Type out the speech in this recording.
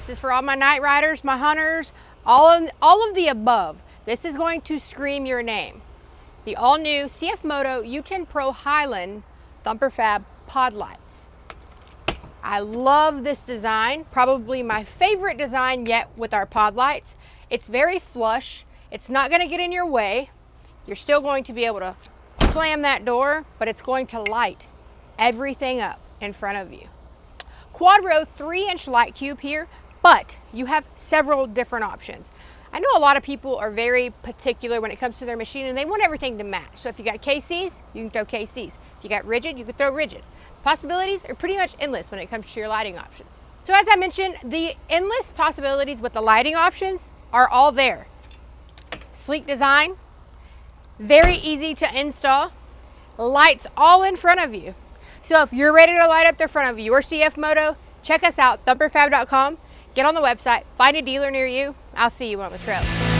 This is for all my night riders, my hunters, all of the above. This is going to scream your name. The all-new CFMOTO U10 PRO Highland Thumper Fab pod lights. I love this design, probably my favorite design yet with our pod lights. It's very flush. It's not going to get in your way. You're still going to be able to slam that door, but it's going to light everything up in front of you. Quad row 3-inch light cube here, but you have several different options. I know a lot of people are very particular when it comes to their machine and they want everything to match. So if you got KCs, you can throw KCs. If you got rigid, you can throw rigid. Possibilities are pretty much endless when it comes to your lighting options. So as I mentioned, the endless possibilities with the lighting options are all there. Sleek design, very easy to install, lights all in front of you. So if you're ready to light up the front of your CFMOTO, check us out, thumperfab.com. Get on the website, find a dealer near you. I'll see you on the trail.